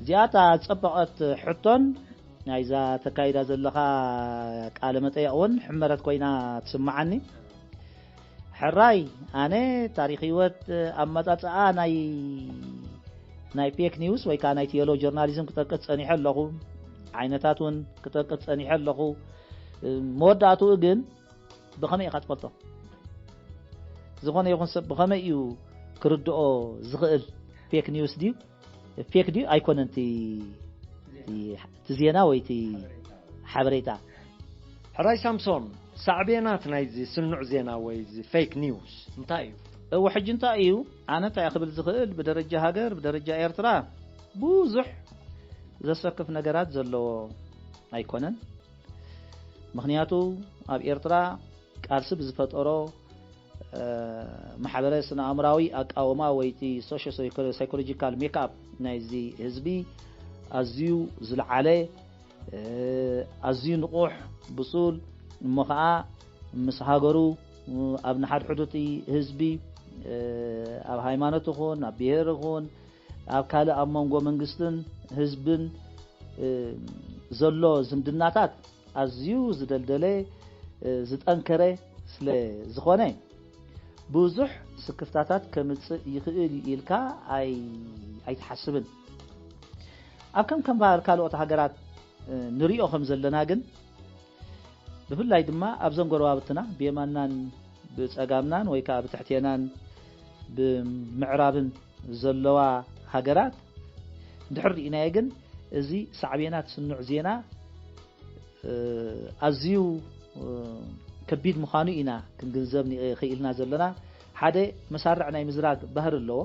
እዚኣታ ፀበቐት ሕቶን ናይዛ ተካይዳ ዘለኻ ቃለ መጠይቅ እውን ሕመረት ኮይና ትስማዓኒ ሕራይ ኣነ ታሪክ ህይወት ኣመፃፅኣ ናይ ፌክ ኒውስ ወይ ከዓ ናይ ቴሎ ጆርናሊዝም ክጠቅጥ ፀኒሐ ኣለኹ ዓይነታት እውን ክጠቅጥ ፀኒሐ ኣለኹ መወዳእትኡ ግን ብኸመይ ኢኻ ትፈልጦ ዝኾነ ይኹን ሰብ ብኸመይ እዩ ክርድኦ ዝኽእል ፌክ ኒውስ ድዩ ፌክ ድዩ ኣይኮነን እቲ ዜና ወይ እቲ ሓበሬታ ሕራይ ሳምሶን ሳዕቤናት ናይዚ ስኑዕ ዜና ወይ ፌክ ኒውስ እንታይ እዩ ሕጂ እንታይ እዩ ኣነ እንታይ ክብል ዝኽእል ብደረጃ ሃገር ብደረጃ ኤርትራ ብዙሕ ዘሰክፍ ነገራት ዘለዎ ኣይኮነን ምክንያቱ ኣብ ኤርትራ ቃልሲ ብዝፈጠሮ ማሕበረ ስነ ኣእምራዊ ኣቃወማ ወይቲ ሶሾ ሳይኮሎጂካል ሜክኣፕ ናይዚ ህዝቢ ኣዝዩ ዝለዓለ ኣዝዩ ንቑሕ ብሱል እሞ ከዓ ምስ ሃገሩ ኣብ ንሓድሕዱቲ ህዝቢ ኣብ ሃይማኖት ይኹን ኣብ ብሄር ይኹን ኣብ ካልእ ኣብ መንጎ መንግስትን ህዝብን ዘሎ ዝምድናታት ኣዝዩ ዝደልደለ ዝጠንከረ ስለ ዝኾነ ብዙሕ ስክፍታታት ከምፅእ ይኽእል ኢልካ ኣይተሓስብን ኣብ ከም ካልኦት ሃገራት ንሪኦ ከም ዘለና ግን ብፍላይ ድማ ኣብ ዘንጎረባብትና ብየማናን ብፀጋምናን ወይ ከዓ ብትሕትናን ብምዕራብን ዘለዋ ሃገራት ድሕር ርኢናዮ ግን እዚ ሳዕቤናት ስኑዕ ዜና ኣዝዩ ከቢድ ምዃኑ ኢና ክንግንዘብ ክኢልና ዘለና ሓደ መሳርዕ ናይ ምዝራግ ባህር ኣለዎ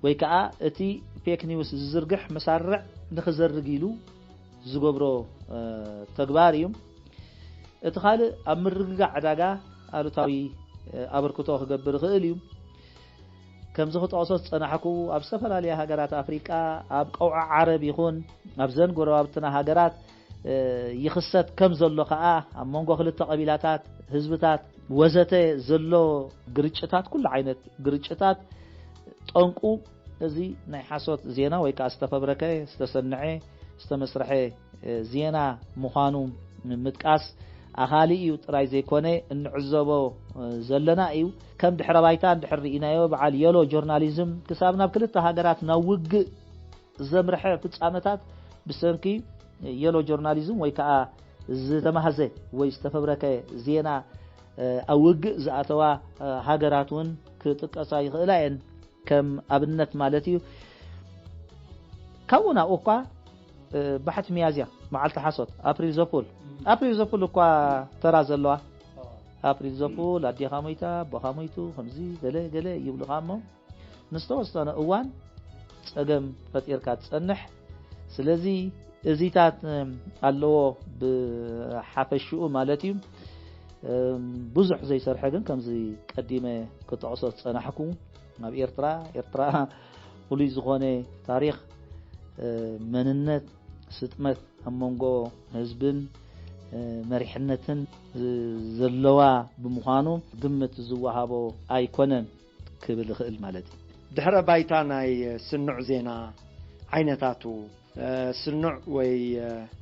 ወይ ከዓ እቲ ፌክ ኒውስ ዝዝርግሕ መሳርዕ ንኽዘርግ ኢሉ ዝገብሮ ተግባር እዩ እቲ ካልእ ኣብ ምርግጋዕ ዕዳጋ ኣሉታዊ ኣበርክቶ ክገብር ይኽእል እዩ ከምዚ ክጠቕሶ ዝፀናሕኩ ኣብ ዝተፈላለየ ሃገራት ኣፍሪቃ ኣብ ቀውዒ ዓረብ ይኹን ኣብ ዘን ጎረባብትና ሃገራት ይኽሰት ከም ዘሎ ከዓ ኣብ መንጎ ክልተ ቀቢላታት ህዝብታት ወዘተ ዘሎ ግርጭታት ኩሉ ዓይነት ግርጭታት ጠንቁ እዚ ናይ ሓሶት ዜና ወይ ከዓ ዝተፈብረከ ዝተሰንዐ ዝተመስረሐ ዜና ምዃኑ ምጥቃስ ኣኻሊ እዩ ጥራይ ዘይኮነ እንዕዘቦ ዘለና እዩ ከም ድሕረ ባይታ እንድሕር ርኢናዮ በዓል የሎ ጆርናሊዝም ክሳብ ናብ ክልተ ሃገራት ናብ ውግእ ዘምርሐ ፍጻመታት ብሰንኪ يلو جورناليزم ወይ ከዓ ዝተማሃዘ ወይ ዝተፈብረከ ዜና ኣውግ ዝኣተዋ ሃገራት ውን ክጥቀሳ ይኽእላየን ከም ኣብነት ማለት እዩ ካውና እኳ ባሕት ሚያዝያ መዓልቲ ሓሶት ኣፕሪል ዘፉል እኳ ተራ ዘለዋ ኣፕሪል ዘፉል ኣዲኻ ሞይታ ቦኻ ሞይቱ ከምዚ ገለ ይብሉኻ እሞ ንስተወሰነ እዋን ፀገም ፈጢርካ ትጸንሕ ስለዚ እዚታት ኣለዎ ብሓፈሽኡ ማለት እዩ ብዙሕ ዘይሰርሐ ግን ከምዚ ቀዲመ ክጠቕሶ ፀናሕኩ ናብ ኤርትራ ፍሉይ ዝኾነ ታሪኽ መንነት ስጥመት ኣብ መንጎ ህዝብን መሪሕነትን ዘለዋ ብምዃኑ ግምት ዝወሃቦ ኣይኮነን ክብል ይኽእል ማለት እዩ ድሕረ ባይታ ናይ ስኑዕ ዜና ዓይነታቱ ስኑዕ ወይ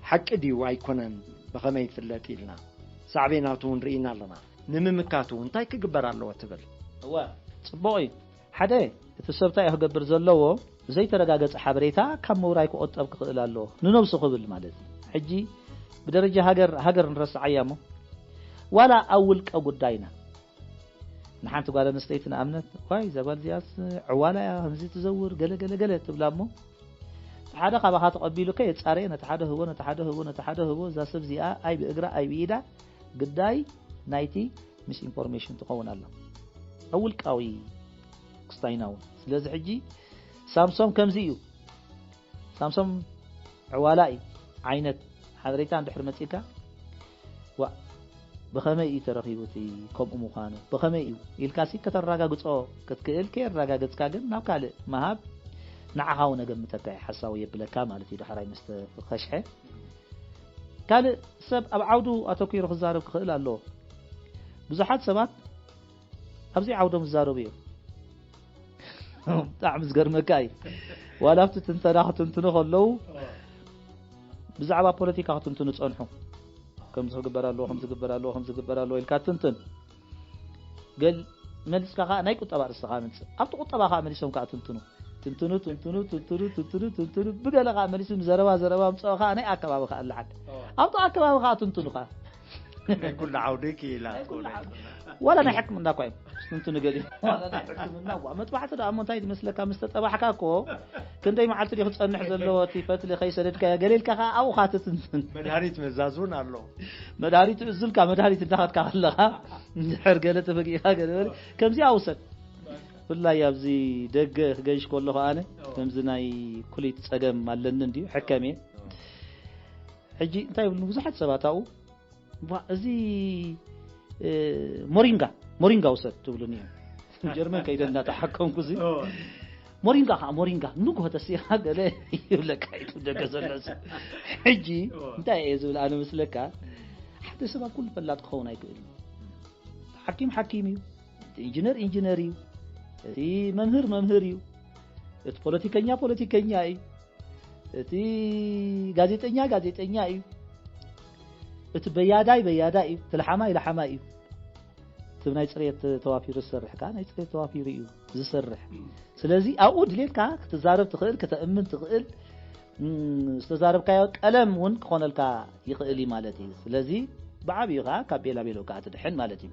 ሓቂ ድዩ ኣይኮነን ብኸመይ ይፍለጥ ኢልና ሳዕቤናቱ ንርኢና ኣለና ንምምካቱ እንታይ ክግበር ኣለዎ ትብል እዋ ጽቡቕ እዩ ሓደ እቲ ሰብታይ ክገብር ዘለዎ ዘይተረጋገፀ ሓበሬታ ካብ ምውራይ ክቆጠብ ክኽእል ኣለዎ ንነብሱ ክብል ማለት ሕጂ ብደረጃ ሃገር ንረስዓያ እሞ ዋላ ኣብ ውልቀ ጉዳይና ንሓንቲ ጓል ኣንስተይቲ ንኣብነት ዋይ ዘጓል እዚኣስ ዕዋላ እያ ከምዚ ትዘውር ገለ ትብላ እሞ ሓደ ካብኻ ተቐቢሉከ የፃረየ ነቲ ሓደ ህቦ እዛ ሰብ እዚኣ ኣይ ብእግራ ኣይ ብኢዳ ግዳይ ናይቲ ሚስ ኢንፎርሜሽን ትኸውን ኣላ ኣብ ውልቃዊ ክስታይና እውን ስለዚ ሕጂ ሳምሶም ከምዚ እዩ ሳምሶም ዕዋላ እዩ ዓይነት ሓበሬታ እንድሕር መፂካ بخمي يترخيبتي كم أمخانو بخمي يلكاسي كترجع جزء كتكيل كير رجع جزء كاجن ناقل مهاب نعهاو نجم متبع حساوية بلا كامل في دحرة مستخشحة قال سب أبعودو أتوكير خزارب خيل الله بزحات سبات أبزي عودو مزارو بيو تعمز قرمكاي ولا تنتناخ تنتنخ الله بزعبا بوليتيكا تنتنو تصنحو كم زغبر الله خمس جبر الله الكاتنتن قال ملس كا ناي قطبا رسخامنت ابط قطبا خا ملسهم كاتنتنو تنتنو بقلا ملسهم زربا مصخا ناي اكباب خا لحد ابط اكباب خا تنتنو خا كل عودك لا ولا نحكم من داكو تنتنو قال ولا نحكم من نوا متبعت دا امونتاي مسلك مستطبحكا كو كنتي معلت لي خصنح زلوتي فتلي خيسدك قليلك خا او خاتتنتن مداريت مزازون الله مداريت ازلكا مداريت دخلت كخلها دحر قالت فقيها قال كمزي اوسد والله يابزي دغ غيش كله انا كمزي ناي كليت صقم مالن اندي حكمي حجي انتي بزحت سباتاو ازي مورينغا وسط تقولوني جرمن كيدنا تحكمكم زي مورينغا نوكو تسيها قال يقول لك ايتو دغزلس حجي انت يزول انا مسلكا حتى سبب كل فلات خونا يقول حكيمي انجينير تي ممهر ات بوليتيكانيا اي تي غازيتانيا اي ات بياداي تلحماي تبناي صريت توافير السرح كان اي صريت توافير يو زسرح سلازي اقود ليلكا تزارب تخيل كتامن تخيل استزارب كايو قلم ون كونلكا يخيلي مالتي سلازي بعبيغا كابيلا بيلوكا تدحن مالتي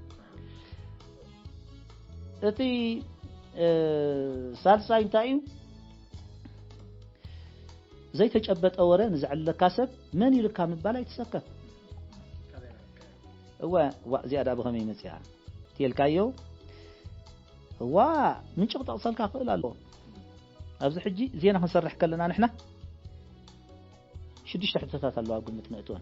اتي سالساي انتايو زي تجبت اورا نزعل كاسب من يلكا مبالا يتسكت هو زياده بخمي مسيا تيلكايو هو من شغط أصلك أقول له أبز حجي زينا هنصرح كلنا نحن شديش تحدثات الله أقول متنقطون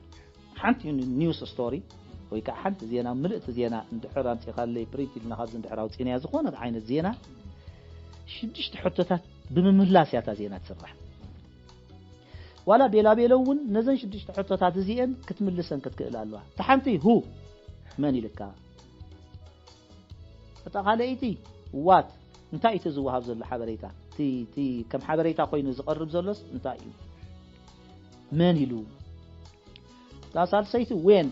حنت نيوز ستوري ويك حنت زينا ملئت زينا اندحر أنت خلي بريتي لنا هذا اندحر أو زينا يزخون عين الزينا شديش تحدثات بمملاسيات زينا تسرح ولا بيلون نزن شديش تحدثات زين كتملسن كتقول الله تحنتي هو ماني لك فتقاليتي وات انتاي تزوهاب زل حبريتا تي كم حبريتا خوينو زقرب زلس انتاي من يلو تاسال سيتو وين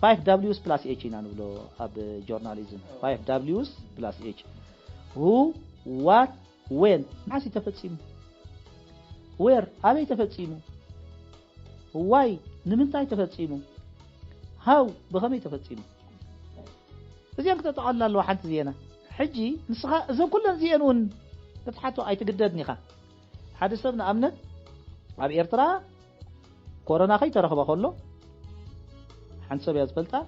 5Ws plus H نانولو اب جورناليزم 5Ws plus H who what when ماشي تفصيم where ابي تفصيمو واي نمنتاي تفصيمو هاو بخمي تفصيمو زين كتطعل الله حنت زينا حجي نسخه اذا كلن زينون تتحطوا اي تقددني خا حد سبنا امنت اب ايرترا كورونا خي ترخبه كله حنسب يزبلتا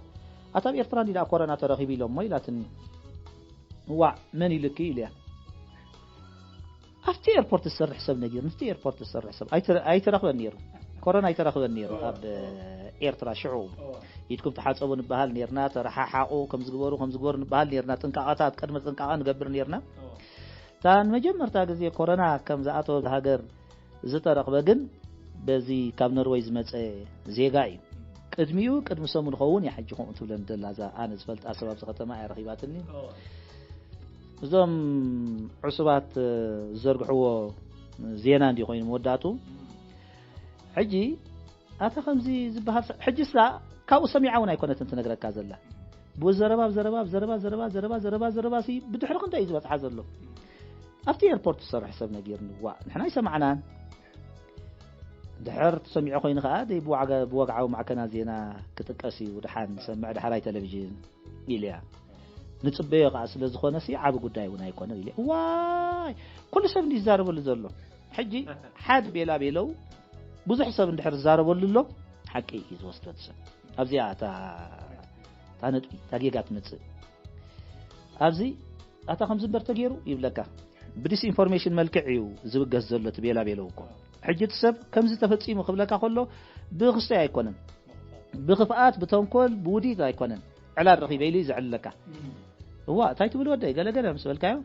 اتاب ايرترا دي دا كورونا ترخبي لهم ميلاتني هو من يلكي ليه افتي ايربورت السر حساب نجير نفتي ايربورت السر حساب اي ترخبه نيرو كورونا اي ترخبه نيرو اب ايرترا شعوب يتكم تحاسبون بهال نيرنا ترححقو كم زغبرو نبهال نيرنا تنقاقات قدم تنقاقا نغبر نيرنا تان مجمرتا غزي كورونا كم زاتو هاجر زترخبه جن بزي كاب نروي زمص زيغا اي قدميو قدم سمون خون يحجكم انتو لن دلازا انا زفلت اسباب ختما اي رخيباتني زوم عصبات زرغحو زينا اندي خوين موداتو حجي اتا خمزي زبها حجي سا كاو سميعون ايكونت انت نغركا زلا بو زربا سي بدحرق انت يزبط حازلو افتي ايربورت صراحه حسبنا غيرنا وا نحنا يسمعنا دحر تسمع خوين خا دي بوقعوا مع كنا زينا كتقسي ودحان سمع دحراي تلفزيون إليا نصبيه قاس لزخونه سي عاب غداي ونا يكون إليا واي كل سب دي زاربل زلو حجي حد بيلا بيلو بزح سب اندحر زاربل له حقي يزوستت سب ابزيا تا نطبي تاغيغات مص ابزي اتا خمس بر تغيرو يبلكا بديس انفورميشن ملكعيو زبغز زلو تبيلا بيلوكو حجت سب كم زتفصيمو خبلكا كله بخصي ايكونن بخفات بتنكل بوديت ايكونن على الرخيبه لي زعلكا هو تايتو بالودا يغلغل مسبلكايو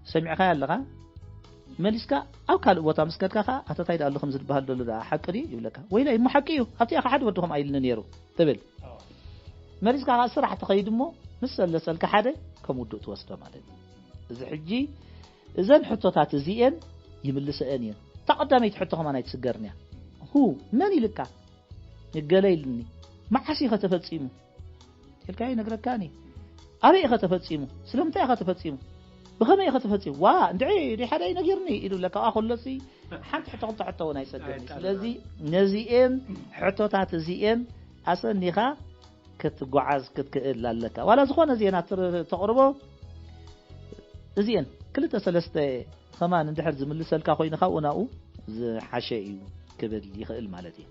سمعك يالغا مليسكا او كال بوتا مسكتكا اتا تايد الله خمس بهال دلو دا حقري يبلكا ويلا يم حقيو ابتي اخ حد ودهم ايلن نيرو تبل مليسكا صراحه تخيدمو مسلسلك حدا كمودو توسدو مالك اذا حجي اذا حطوتات زيين يملسانين تقدمي تحطهم انا يتسجرنيا هو من يلكا يقليلني ما حسي تفصيمو تلكاي نغركاني ابي تفصيمو سلمتي تفصيمو بخمي تفصيمو وا ندعي دي حدا ينغيرني يقول لك اخو لسي حنت حطو وانا يسجرني لذي نزيين حطوتات زيين اسنيخا كتغعز كتكل لك ولا زخونه زينات تقربو زين كلتا سلسته كمان اندحر زملسلكا خوينا خاوناو حشيو كبل يخل مالتي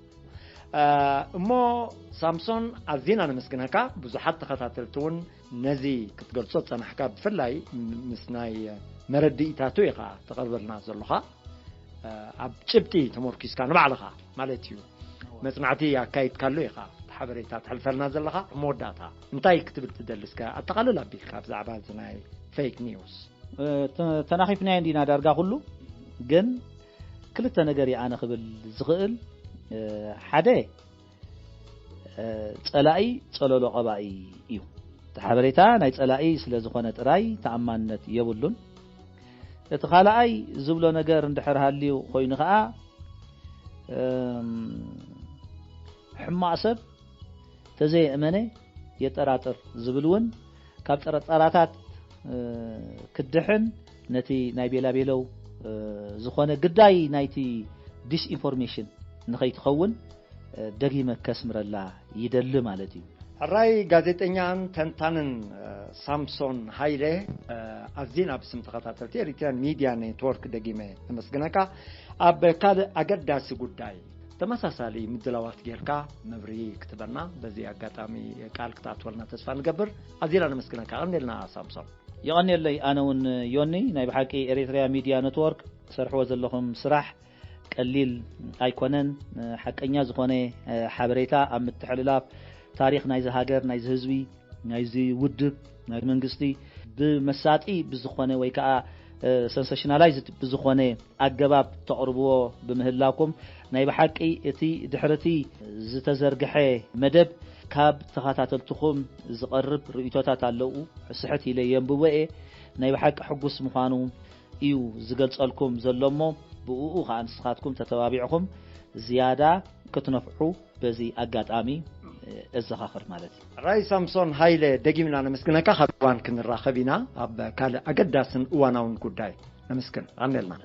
مو سامسون ازينا نمسكنكا بزحت تخاتلتون نزي كتقلصت صنحكا بفلاي مسناي مرديتاتو يقا تقربلنا زلخا اب چبتي تمركيسكا نبعلخا مالتيو مصنعتي ياكايت كالو يقا حبريتات حلفلنا زلخا موداتا انتاي كتبت تدلسكا اتقلل ابيك زعبا زناي فيك نيوز تناخيفنا عندنا دارغا كله جن كلتا نغري انا خبل زغل حدا صلاي صلولو قباي يو تحبريتا ناي صلاي سلازخونه طراي تامانت يبلون تخالاي زبلو نغر اندحر هاليو خوينو خا حماسب تزي امنه يطراطر زبلون كاب طراطراتات كدحن نتي ناي بيلا بيلو زخونه قداي نايتي ديس انفورميشن نخيت خون دغيمه كسمرلا يدل مالتي الراي غازيتኛን ተንታንን ሳምሶን ሃይሌ አዚና በስም ተከታተልቲ ኤሪትሪያን ሚዲያ ኔትወርክ ደጊመ ተመስገነካ አብ ካል አገዳስ ጉዳይ ተመሳሳሊ ምድላዋት ጌርካ መብሪ ክትበና በዚህ አጋጣሚ ቃል ክታትወልና ተስፋ ንገብር አዚና ተመስገነካ እንልና ሳምሶን يغني لي انا ون يوني ناي بحقي اريتريا ميديا نتورك سرحوا زلهم سراح قليل ايكونن حقنيا زخونه حبريتا ام تحللاف تاريخ نايز هاجر نايز حزبي نايز ودب نايز منغستي بمساطي بزخونه ويكا سنسيشنالايزد بزخونه اغباب تقربو بمهلاكم ناي بحقي اتي دحرتي زتزرغحه مدب كاب تخاتاتلتكم زقرب رؤيتات አለው صحت الى ينبوئ ناي بحق حقوس مخانو ايو زغلصلكم زلمو بؤو خانسخاتكم تتوابعكم زياده كتنفعوا بزي اغاطامي الزخاخر مالتي راي سامسون هايله دغيمنا نمسكنكا خبان كنراخبينا اب كال اغداسن اواناون غداي نمسكن انلنا